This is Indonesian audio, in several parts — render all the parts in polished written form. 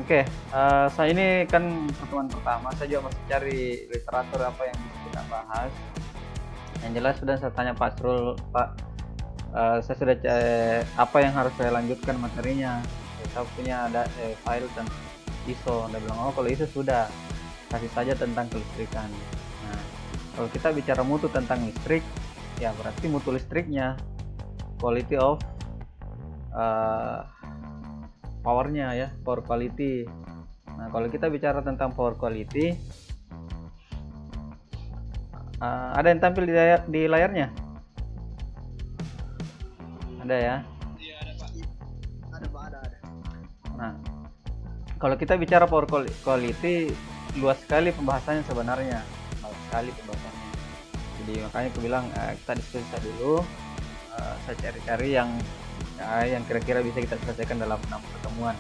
Oke, saya ini kan pertemuan pertama, saya juga masih cari literatur apa yang bisa kita bahas. Yang jelas sudah saya tanya Pak Srul, Pak, saya sudah apa yang harus saya lanjutkan materinya. Saya punya ada file dan ISO. Dia bilang, oh kalau ISO sudah, kasih saja tentang kelistrikan. Nah, kalau kita bicara mutu tentang listrik, ya berarti mutu listriknya, quality of powernya ya, power quality. Nah, kalau kita bicara tentang power quality, ada yang tampil di layarnya? Ada ya? Iya ada Pak. Ada Pak, ada. Nah, kalau kita bicara power quality, luas sekali pembahasannya sebenarnya. Luas sekali pembahasannya. Jadi makanya aku bilang kita diskusi dulu. Saya cari-cari yang kira-kira bisa kita selesaikan dalam 6 pertemuan.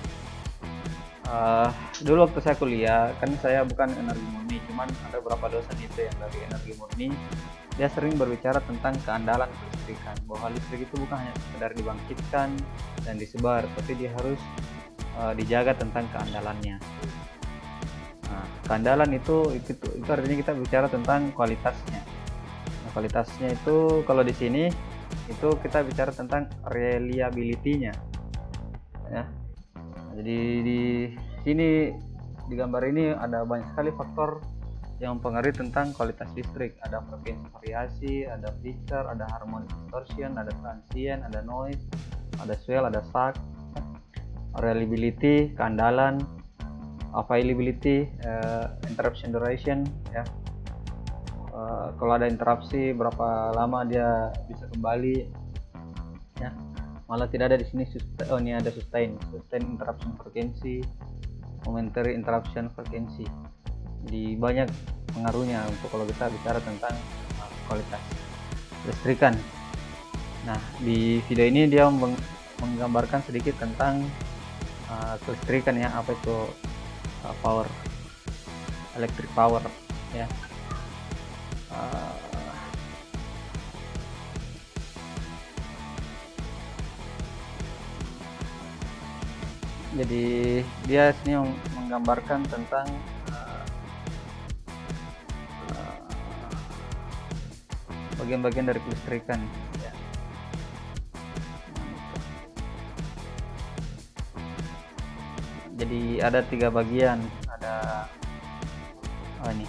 Dulu waktu saya kuliah, kan saya bukan energi murni, cuman ada beberapa dosen itu yang dari energi murni. Dia sering berbicara tentang keandalan kelistrikan, bahwa listrik itu bukan hanya sekedar dibangkitkan dan disebar, tapi dia harus dijaga tentang keandalannya. Nah, keandalan itu artinya kita bicara tentang kualitasnya. Nah, kualitasnya itu kalau di sini itu kita bicara tentang reliability-nya, ya. Jadi di sini di gambar ini ada banyak sekali faktor yang mempengaruhi tentang kualitas listrik. Ada frekuensi variasi, ada flicker, ada harmonic distortion, ada transient, ada noise, ada swell, ada sag, reliability, keandalan, availability, interruption duration, ya. Kalau ada interupsi berapa lama dia bisa kembali, ya. Malah tidak ada di sini ini ada sustain interruption frequency, momentary interruption frequency. Jadi banyak pengaruhnya untuk kalau kita bicara tentang kualitas listrikan. Nah, di video ini dia menggambarkan sedikit tentang kelistrikan, ya, apa itu power, electric power, ya. Jadi dia sini menggambarkan tentang bagian-bagian dari kelistrikan, ya. Jadi ada 3 bagian, ada ini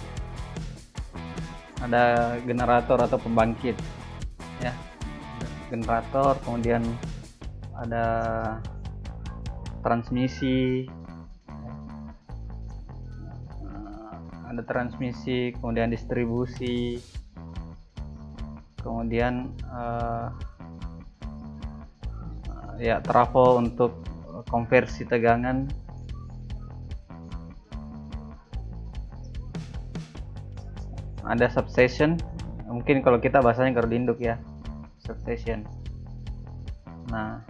ada generator atau pembangkit, ya, generator, kemudian ada transmisi, kemudian distribusi, kemudian ya trafo untuk konversi tegangan, ada substation, mungkin kalau kita bahasanya gerdinduk, ya, substation. Nah,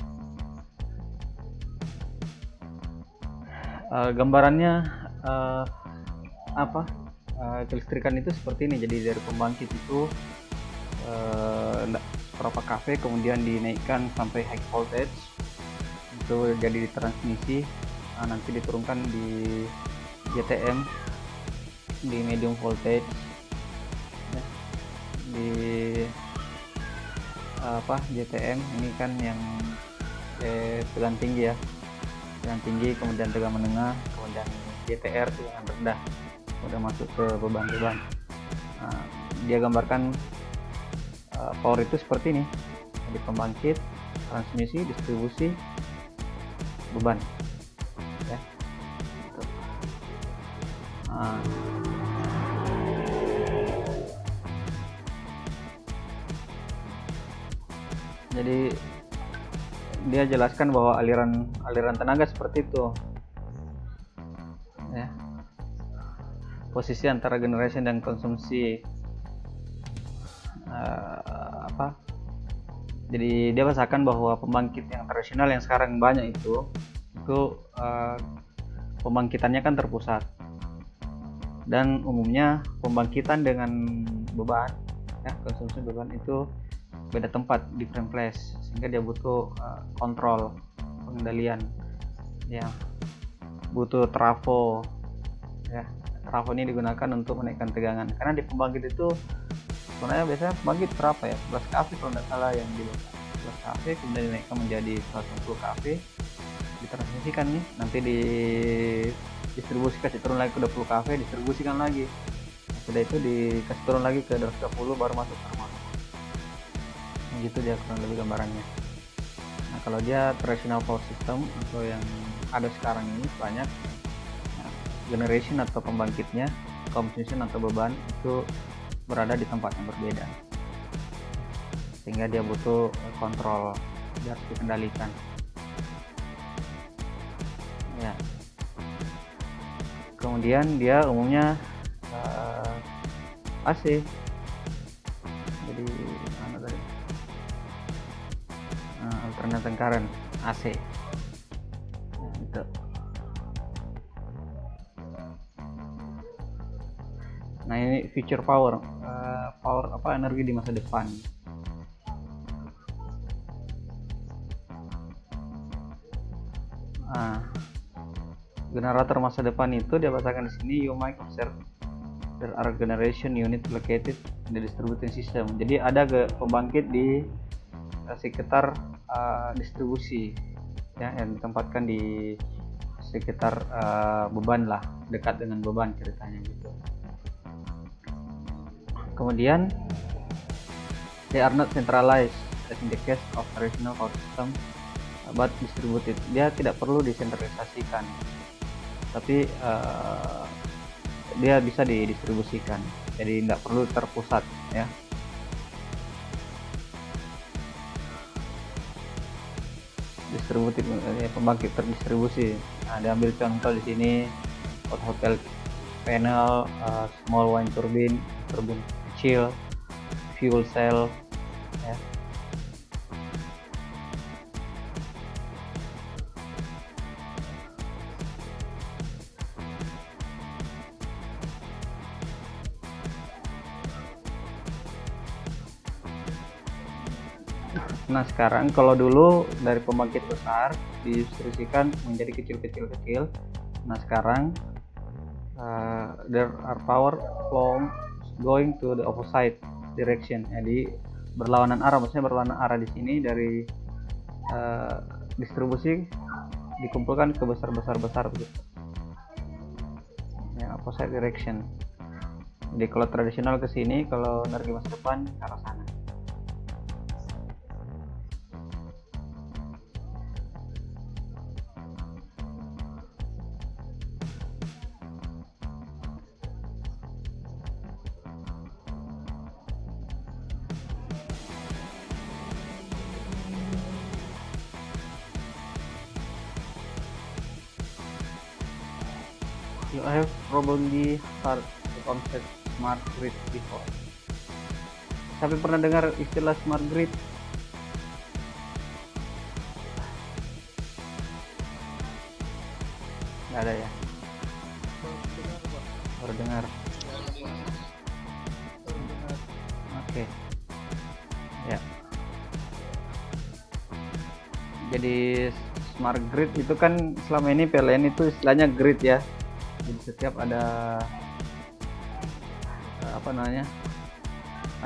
gambarannya kelistrikan itu seperti ini. Jadi dari pembangkit itu berapa kV, kemudian dinaikkan sampai high voltage, itu jadi transmisi, nanti diturunkan di JTM di medium voltage, ya, di JTM ini kan yang tegangan tinggi, ya, tegangan tinggi, kemudian tegangan menengah, kemudian JTR tegangan rendah, udah masuk ke beban-beban. Dia gambarkan power itu seperti ini. Jadi pembangkit, transmisi, distribusi, beban, ya. Jadi dia jelaskan bahwa aliran tenaga seperti itu, ya. Posisi antara generation dan konsumsi, jadi dia bahasakan bahwa pembangkit yang tradisional yang sekarang banyak itu pembangkitannya kan terpusat, dan umumnya pembangkitan dengan beban, ya, konsumsi beban itu beda tempat, different place, sehingga dia butuh kontrol, pengendalian, ya. butuh trafo ya. Trafo ini digunakan untuk menaikkan tegangan, karena di pembangkit itu sebenarnya biasanya pembangkit berapa ya, 11 kV kalau tidak salah yang di 11 kV, kemudian dinaikkan menjadi 120 kV, ditransmisikan nih, nanti di distribusi kasih turun lagi ke 20 kV, distribusikan lagi. Sudah itu dikasih turun lagi ke 230 baru masuk ke rumah. Gitu dia kurang lebih gambarannya. Nah, kalau dia traditional power system atau yang ada sekarang ini banyak, nah, generation atau pembangkitnya, consumption atau beban itu berada di tempat yang berbeda, sehingga dia butuh kontrol biar dikendalikan ya. Kemudian dia umumnya AC, jadi alternating current AC. Nah, gitu. Nah, ini future power, power apa, energi di masa depan. Nah, generator masa depan itu dia bahasakan di sini, you might observe there are generation unit located in the distributing system. Jadi ada pembangkit di sekitar distribusi ya, yang ditempatkan di sekitar beban lah, dekat dengan beban ceritanya gitu. Kemudian they are not centralized as in the case of traditional power system but distributed. Dia tidak perlu disentralisasikan, tapi dia bisa didistribusikan, jadi tidak perlu terpusat ya. Distributif, pembangkit terdistribusi. Nah, diambil contoh di sini hotel panel, small wind turbine, turbin kecil, fuel cell ya. Nah, sekarang kalau dulu dari pembangkit besar didistribusikan menjadi kecil. Nah, sekarang there are power flow going to the opposite direction. Jadi berlawanan arah, maksudnya berlawanan arah di sini dari distribusi dikumpulkan ke besar begitu. Ya, opposite direction. Jadi kalau tradisional ke sini, kalau energi masa depan ke arah sana. You have probably heard the concept smart grid before. Siapa pernah dengar istilah smart grid? Nggak ada ya? Baru dengar. Oke. Ya. Jadi smart grid itu kan selama ini PLN itu istilahnya grid ya. Jadi setiap ada apa namanya,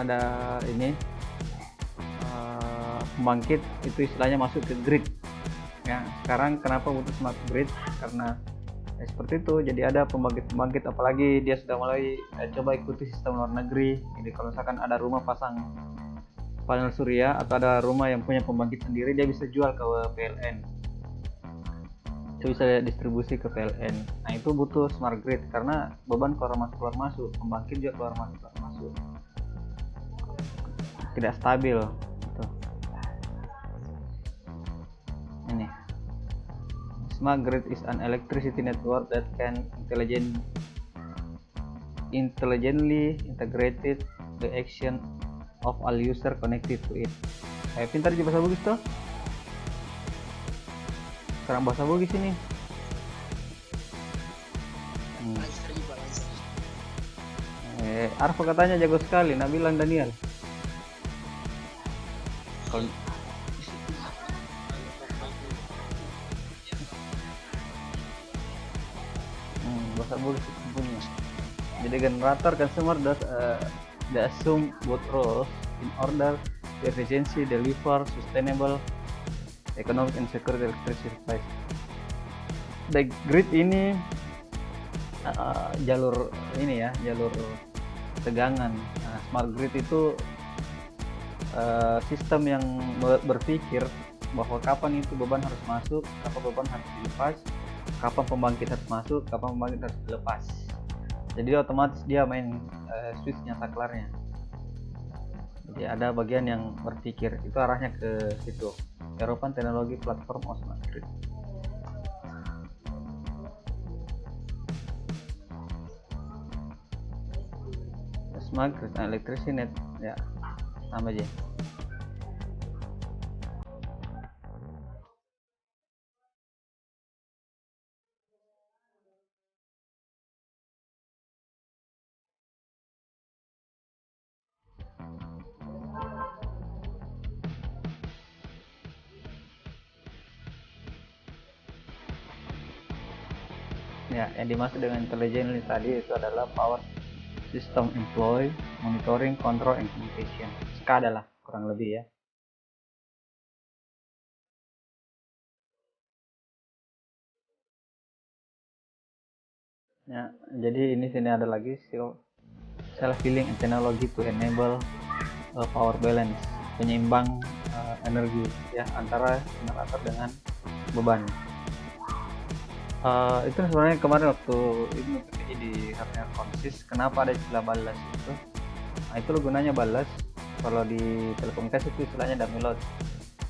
ada ini pembangkit itu istilahnya masuk ke grid ya. Sekarang kenapa butuh smart grid? Karena ya seperti itu, jadi ada pembangkit apalagi dia sudah mulai coba ikuti sistem luar negeri. Jadi kalau misalkan ada rumah pasang panel surya atau ada rumah yang punya pembangkit sendiri, dia bisa jual ke PLN, bisa distribusi ke PLN. Nah, itu butuh smart grid karena beban keluar masuk, pembangkit juga keluar masuk, tidak stabil gitu. Ini smart grid is an electricity network that can intelligently integrated the action of all user connected to it. Pintar di bahasa Bugis tuh. Sekarang bahasa Bugis ini. Arfa katanya jago sekali, Nabilan Daniel. sustainable system punya. Jadi generator consumer does they assume both roles in order to efficiency deliver sustainable economic and secure electricity price. The grid ini jalur ini ya, jalur tegangan. Nah, smart grid itu sistem yang berpikir bahwa kapan itu beban harus masuk, kapan beban harus dilepas, kapan pembangkit harus masuk, kapan pembangkit harus dilepas. Jadi otomatis dia main switchnya, saklarnya. Jadi ada bagian yang berpikir, itu arahnya ke situ. European Technology Platform of Smart Grid. Smart Grid Electricity Net, ya sama aja. Ya, yang dimaksud dengan intelligently tadi itu adalah power system employ, monitoring, control, and communication. SCADA lah kurang lebih ya. Ya, jadi ini sini ada lagi self-healing technology to enable power balance, penyeimbang energi ya antara generator dengan beban. Itu sebenarnya kemarin waktu ini di hardware konsis, kenapa ada istilah balas itu? Nah, itu gunanya balas. Kalau di telekomunikasi itu istilahnya dummy load.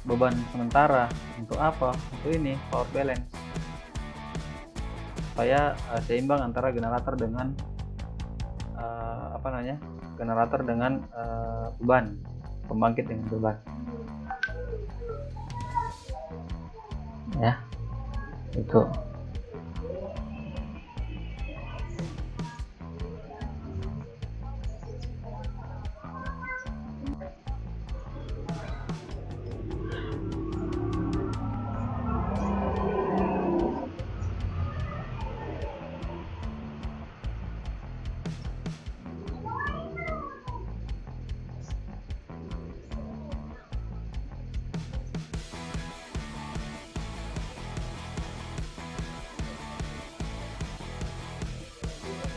Beban sementara untuk apa? Untuk ini power balance, supaya seimbang antara generator dengan generator dengan beban, pembangkit dengan beban. Ya, itu.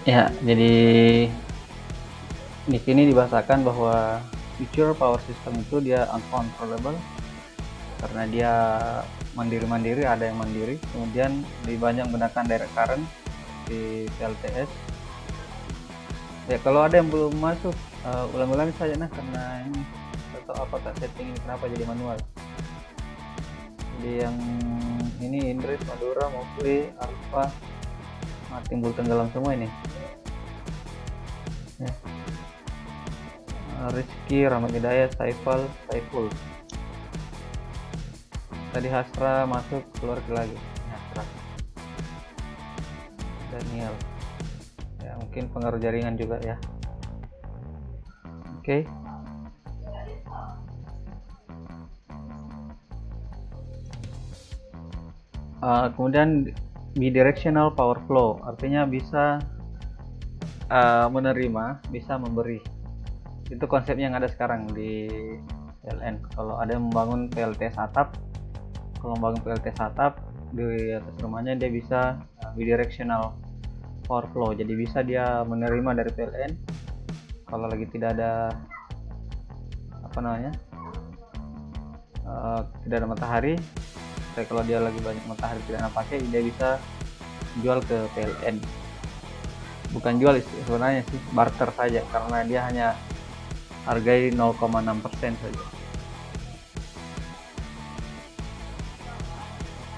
Ya, jadi di sini dibahasakan bahwa future power system itu dia uncontrollable karena dia mandiri-mandiri, ada yang mandiri, kemudian lebih banyak menggunakan direct current di PLTS. Ya, kalau ada yang belum masuk, ulang-ulang saja nah, karena ini atau apa tak setting ini kenapa jadi manual. Jadi yang ini Indris, Madura, Mopli, Alpha, timbul tenggelam semua ini ya. Rizky, Rahmat Hidayat, Saiful tadi Hasra masuk keluar lagi, Hasra, Daniel ya, mungkin pengaruh jaringan juga ya. Oke. Kemudian bidirectional power flow, artinya bisa menerima, bisa memberi. Itu konsepnya yang ada sekarang di PLN. Kalau ada yang membangun PLTS atap, kalau membangun PLTS atap di atas rumahnya, dia bisa bidirectional power flow. Jadi bisa dia menerima dari PLN kalau lagi tidak ada tidak ada matahari. Kalau dia lagi banyak matahari tidak ada pakai, dia bisa jual ke PLN. Bukan jual sebenarnya sih, barter saja, karena dia hanya hargai 0,6% saja.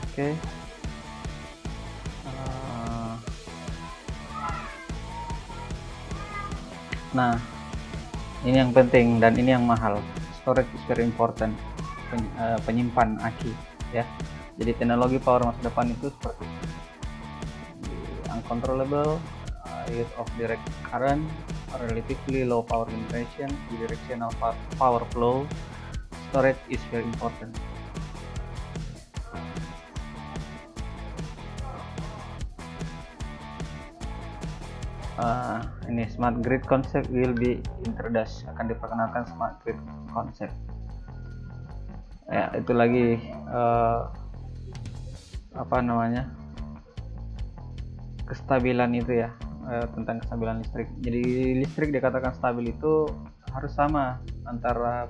Oke. Nah, ini yang penting dan ini yang mahal. Storage is very important. Penyimpan aki ya. Jadi teknologi power masa depan itu seperti uncontrollable use of direct current, relatively low power generation, bidirectional power flow. Storage is very important. ini smart grid concept will be introduced, akan diperkenalkan smart grid concept. Ya, itu lagi apa namanya, kestabilan itu ya, tentang kestabilan listrik. Jadi listrik dikatakan stabil itu harus sama antara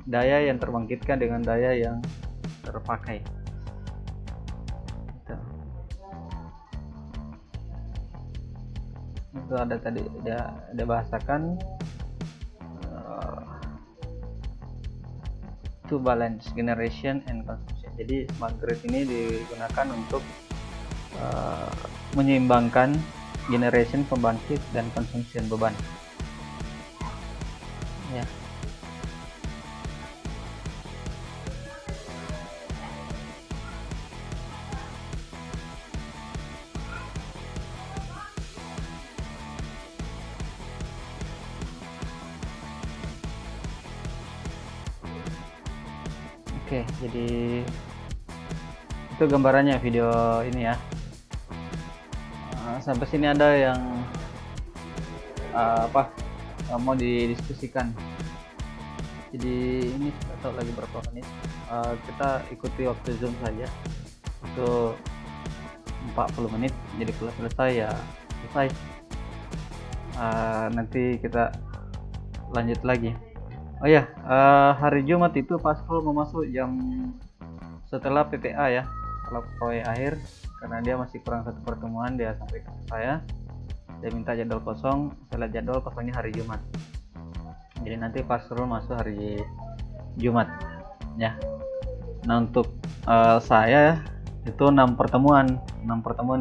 daya yang terbangkitkan dengan daya yang terpakai. Itu ada tadi ada bahasakan to balance generation and consumption. Jadi smart grid ini digunakan untuk menyeimbangkan generation pembangkit dan consumption beban. Ya. Oke, jadi itu gambarannya video ini ya. Sampai sini ada yang mau didiskusikan. Jadi ini tidak tahu lagi berapa menit. Kita ikuti waktu Zoom saja. Itu 40 menit. Jadi kalau selesai ya selesai. Nanti kita lanjut lagi. Oh ya, hari Jumat itu Pasrul mau masuk jam setelah PPA ya, kalau proyek akhir, karena dia masih kurang satu pertemuan. Dia sampaikan ke saya, dia minta jadwal kosong. Saya lihat jadwal kosongnya hari Jumat, jadi nanti Pasrul masuk hari Jumat ya. Nah untuk saya itu 6 pertemuan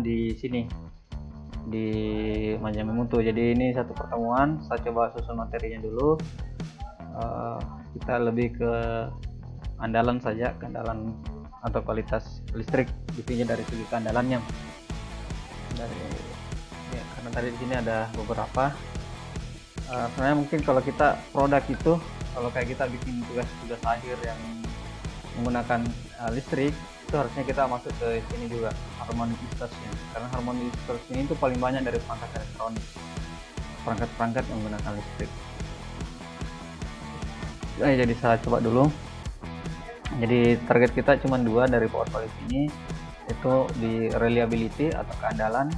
di sini di Majamimutu. Jadi ini satu pertemuan, saya coba susun materinya dulu. Kita lebih ke andalan saja, keandalan atau kualitas listrik, intinya dari segi keandalannya. Karena tadi di sini ada beberapa. Sebenarnya mungkin kalau kita produk itu, kalau kayak kita bikin tugas akhir yang menggunakan listrik, itu harusnya kita masuk ke sini juga, harmonic distortion. Karena harmonic distortion itu paling banyak dari perangkat elektronik, perangkat yang menggunakan listrik. Jadi saya coba dulu. Jadi target kita cuma 2 dari power quality ini, itu di reliability atau keandalan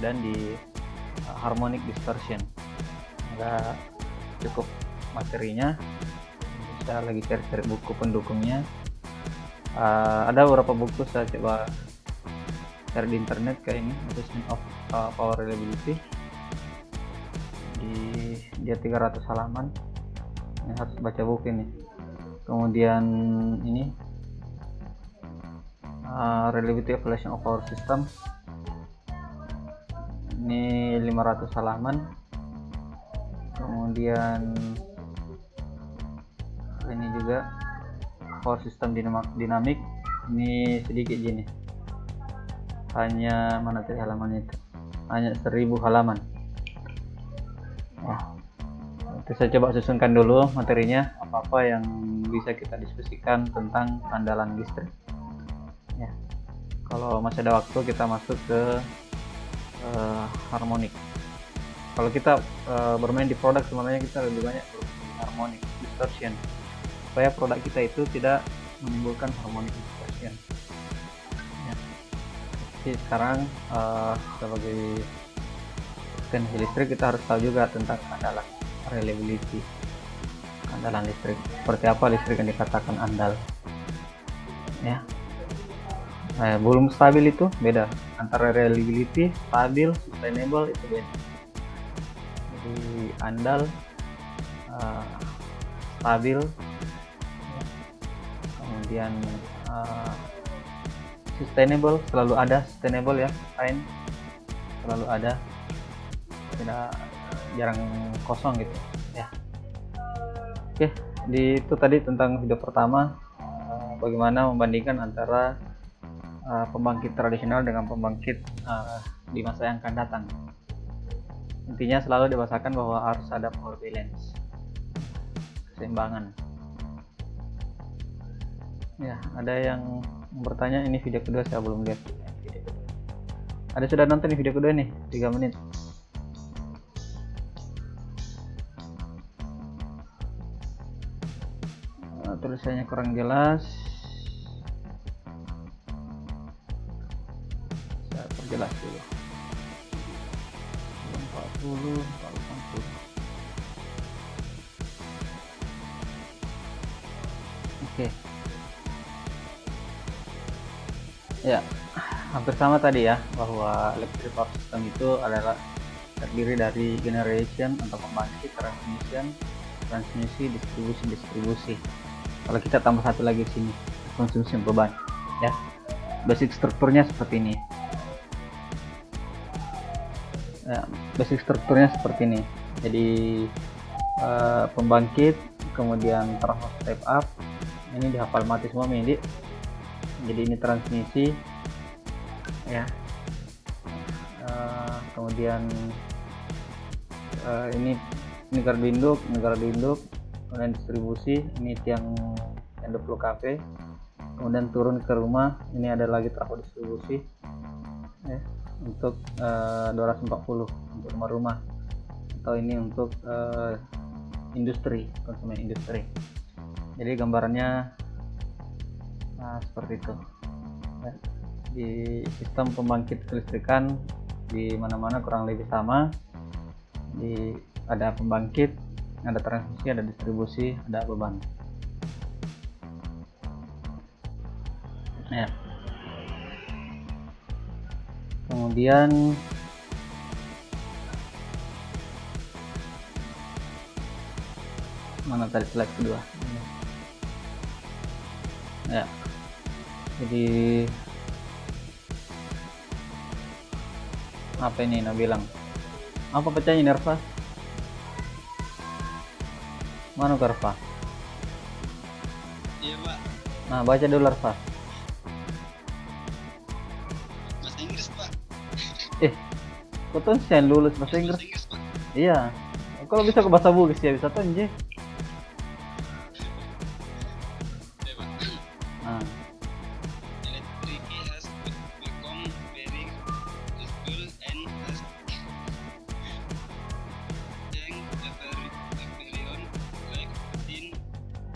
dan di harmonic distortion. Nggak cukup materinya, saya lagi cari buku pendukungnya. Ada beberapa buku saya coba cari di internet kayak ini, Assessment of Power Reliability, dia 300 halaman. Ini harus baca buku ini. Kemudian ini Reliability Evaluation of Power System, ini 500 halaman. Kemudian ini juga Power System Dynamic, ini sedikit gini, hanya mana tadi halamannya itu, hanya 1000 halaman ya. Itu saya coba susunkan dulu materinya, apa-apa yang bisa kita diskusikan tentang andalan listrik ya. Kalau masih ada waktu kita masuk ke harmonik. Kalau kita bermain di produk, sebenarnya kita lebih banyak harmonic distortion, supaya produk kita itu tidak menimbulkan harmonic distortion ya. Jadi sekarang sebagai teknisi listrik kita harus tahu juga tentang andalan reliability, andalan listrik. Seperti apa listrik yang dikatakan andal ya. Belum stabil itu beda, antara reliability, stabil, sustainable itu beda. Jadi andal, stabil, kemudian sustainable, selalu ada, sustainable ya, selalu ada, tidak jarang kosong gitu ya. Oke, itu tadi tentang video pertama, bagaimana membandingkan antara pembangkit tradisional dengan pembangkit di masa yang akan datang. Intinya selalu dibahasakan bahwa harus ada power balance, keseimbangan ya. Ada yang bertanya, ini video kedua, saya belum lihat. Ada sudah nonton di video kedua nih, 3 menit. tulisannya kurang jelas, saya perjelas dulu. 40, 80. Oke. Ya, hampir sama tadi ya, bahwa electric power system itu adalah terdiri dari generation atau pembangkit, transmisi, distribusi. Kalau kita tambah satu lagi di sini, konsumsi beban, ya. Basic strukturnya seperti ini. Ya, basic strukturnya seperti ini. Jadi pembangkit, kemudian transfer step up, ini dihafal mati semua ini. Jadi ini transmisi, ya. Kemudian ini negara induk, kemudian distribusi, ini tiang 20 kV, kemudian turun ke rumah, ini ada lagi trafo distribusi, ya, untuk 240 untuk rumah-rumah, atau ini untuk industri, konsumen industri. Jadi gambarannya seperti itu, ya. Di sistem pembangkit kelistrikan di mana-mana kurang lebih sama. Ada pembangkit, ada transmisi, ada distribusi, ada beban, ya. Kemudian mana tadi slide kedua, ya. Jadi apa ini Nah bilang apa pecahnya nerva? Mana nerva? Iya pak. Nah baca dulu nerva. Bahasa Inggris pak. Kau tuh saya lulus bahasa Inggris. Bahasa Inggris pak. Iya. Kalau bisa ke bahasa Bugis ya bisa tuh anjir. Iya pak. Nah, Electricity has become very useful and has changed a billion life in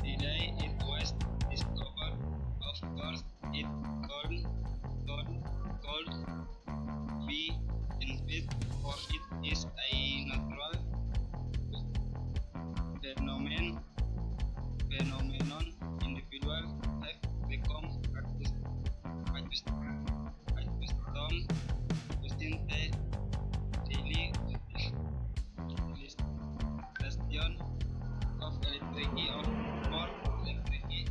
the day it was discovered. Of course, it could be invented, for it is a natural phenomenon. Individuals have become accustomed using the daily question of electricity or for electricity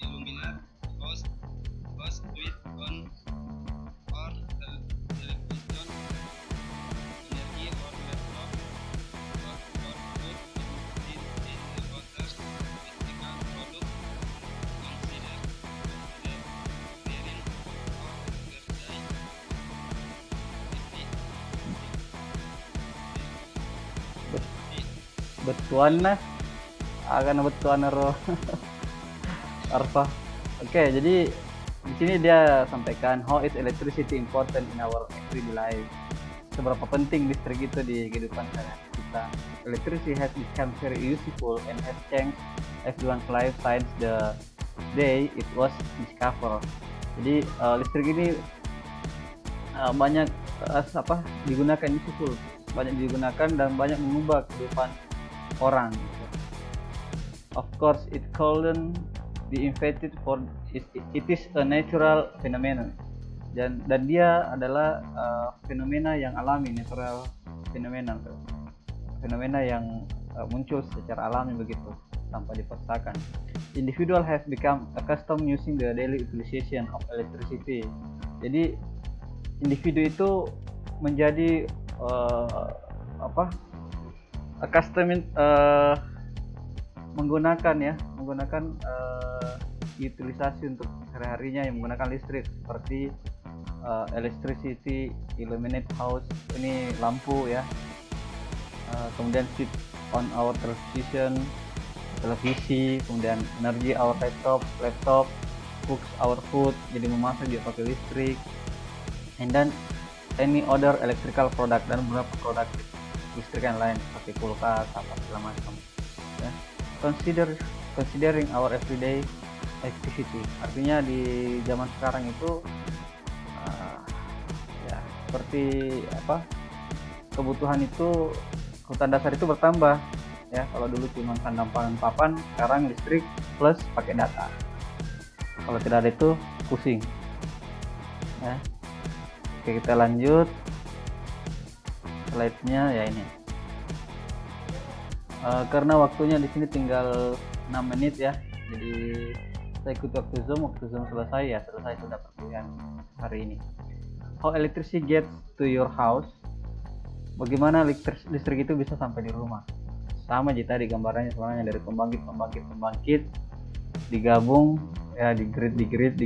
illuminate house switch on or television, energy or laptop or food in waters, physical product, consider clearing or birthday. betuan lah. Akan betuan ro. Arfa. Oke, jadi di sini dia sampaikan how is electricity important in our everyday life. Seberapa penting listrik itu di kehidupan kita. Electricity has become very useful and has changed everyone's life since the day it was discovered. Jadi listrik ini banyak digunakan, useful, banyak digunakan dan banyak mengubah kehidupan orang. Of course, it couldn't be invented for it is a natural phenomenon. Dan dia adalah fenomena yang alami, natural phenomenon, fenomena yang muncul secara alami begitu, tanpa dipaksakan. Individual have become accustomed using the daily utilization of electricity. Jadi individu itu menjadi accustomed menggunakan utilisasi untuk sehari-harinya yang menggunakan listrik, seperti electricity illuminate house, ini lampu ya, kemudian switch on our televisi, kemudian energy our laptop cooks our food, jadi memasak juga pakai listrik, and then any other electrical product, dan beberapa produk listrik yang lain seperti kulkas apa segala macam ya. Consider considering our everyday activity. Artinya di zaman sekarang itu ya seperti apa, kebutuhan itu, kebutuhan dasar itu bertambah ya. Kalau dulu cuma sandang pangan papan, sekarang listrik plus pakai data. Kalau tidak ada itu pusing ya. Oke, kita lanjut slide-nya ya ini. Karena waktunya di sini tinggal 6 menit ya, jadi saya ikut waktu Zoom selesai ya, selesai sudah perkuliahan hari ini. How electricity gets to your house? Bagaimana listrik itu bisa sampai di rumah? Sama aja tadi gambarannya, sebenarnya dari pembangkit digabung ya, di grid,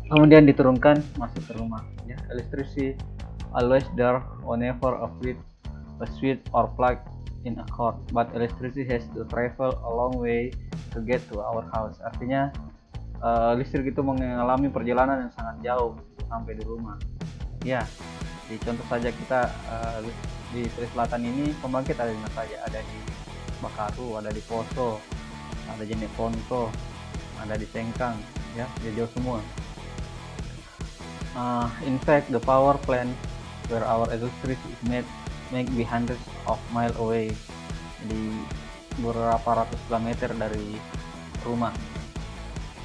kemudian diturunkan masuk ke rumah ya. Electricity always there whenever a switch or plug in a cord, but electricity has to travel a long way to get to our house. Artinya listrik itu mengalami perjalanan yang sangat jauh sampai di rumah ya. Di contoh saja kita di Sulawesi Selatan ini pembangkit ada di mana saja, ada di Bakaru, ada di Poso, ada di Jeneponto, ada di Sengkang ya, jauh semua. In fact, the power plant where our electricity is made may be hundreds of miles away, di beberapa ratus kilometer dari rumah.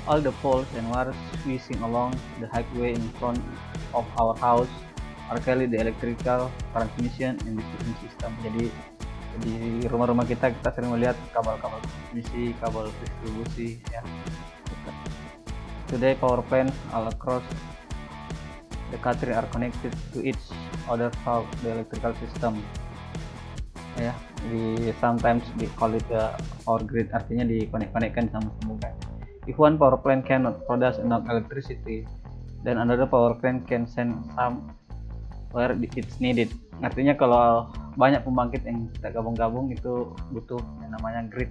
All the poles and wires swishing along the highway in front of our house are carry the electrical transmission and distribution system. Jadi di rumah-rumah kita sering melihat kabel-kabel transmisi, kabel distribusi ya. Today power plants all across the country are connected to each other through the electrical system ya. Sometimes we call it the power grid, artinya dikonek-konekkan sama semua. If one power plant cannot produce enough electricity, then another power plant can send some where it's needed. Artinya kalau banyak pembangkit yang kita gabung-gabung itu butuh yang namanya grid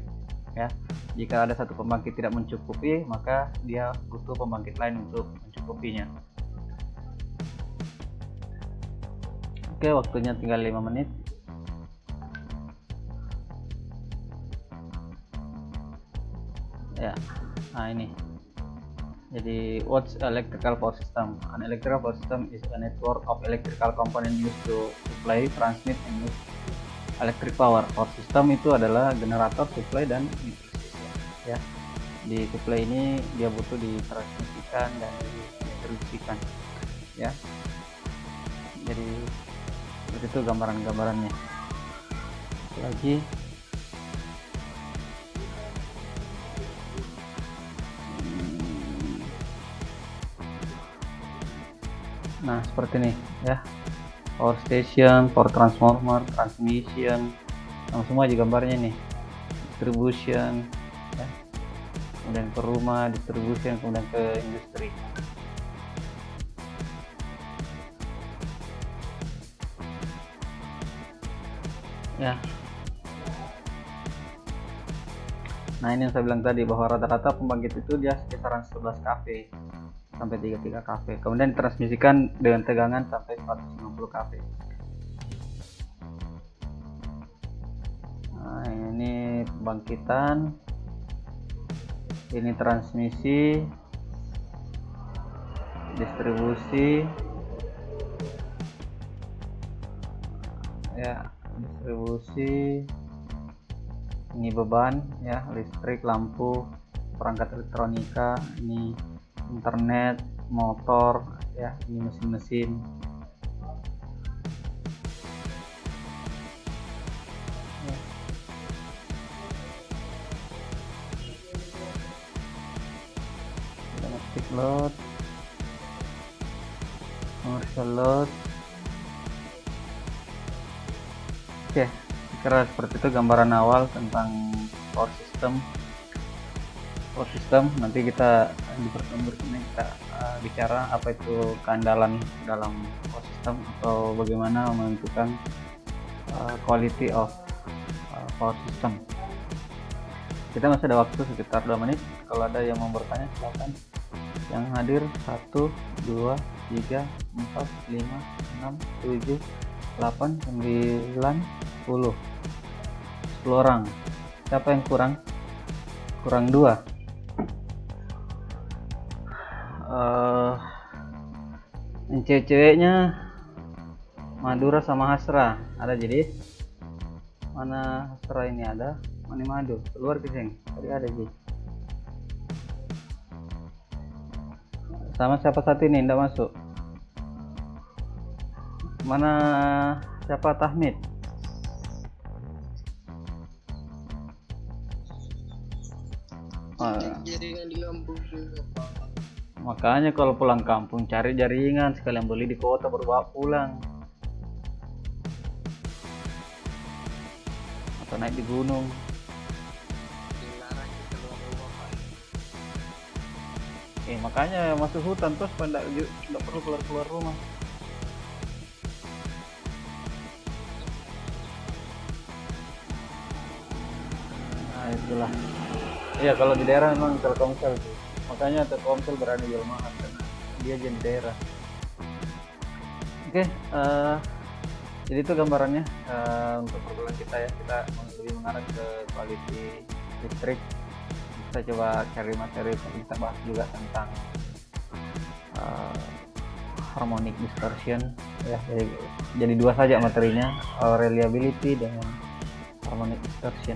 ya. Jika ada satu pembangkit tidak mencukupi, maka dia butuh pembangkit lain untuk mencukupinya. Oke, waktunya tinggal 5 menit. Ya, nah ini. Jadi, what's electrical power system? An electrical power system is a network of electrical components used to supply, transmit, and use electric power. Power system itu adalah generator, supply, dan distribusi ya. Di supply ini dia butuh ditransmisikan dan didistribusikan ya. Jadi seperti itu gambarannya. Lagi nah seperti ini ya, power station, power transformer, transmission, semua aja gambarnya nih. Distribution ya, kemudian ke rumah, distribution, kemudian ke industri ya. Nah ini yang saya bilang tadi, bahwa rata-rata pembangkit itu dia sekitaran 11 kV sampai 33 kV, kemudian ditransmisikan dengan tegangan sampai 150 kV. Nah ini pembangkitan, ini transmisi, distribusi ya, distribusi, ini beban ya, listrik, lampu, perangkat elektronika, ini internet, motor ya, ini mesin-mesin ya. Domestic load, commercial load. Oke, kira seperti itu gambaran awal tentang power system. Nanti kita di pertemuan berikutnya kita bicara apa itu keandalan dalam power system, atau bagaimana menentukan quality of power system. Kita masih ada waktu sekitar 2 menit. Kalau ada yang mau bertanya silakan. Yang hadir 1, 2, 3, 4, 5, 6, 7, 8, 9, 10. 10 orang. Siapa yang kurang? Kurang 2. Yang cewek-ceweknya Madura sama Hasra ada, jadi mana Hasra ini ada, mana Madu keluar keseng tadi ada sih. Sama siapa satu ini tidak masuk, mana siapa Tahmid. Jaringan di kampung juga, Pak. Makanya kalau pulang kampung cari jaringan, sekalian beli di kota baru bawa pulang, atau naik di gunung. Dilarang keluar rumah, Pak. Makanya masuk hutan terus tidak perlu keluar rumah. Nah itulah. Iya, kalau di daerah memang Telkomsel sih. Makanya Telkomsel berani jual mahal karena dia jadi daerah. Oke, jadi itu gambarannya untuk pergaulan kita ya. Kita lebih mengarah ke quality listrik. Kita coba cari materi, kita bahas juga tentang harmonic distortion ya. Jadi 2 saja materinya, reliability dan harmonic distortion.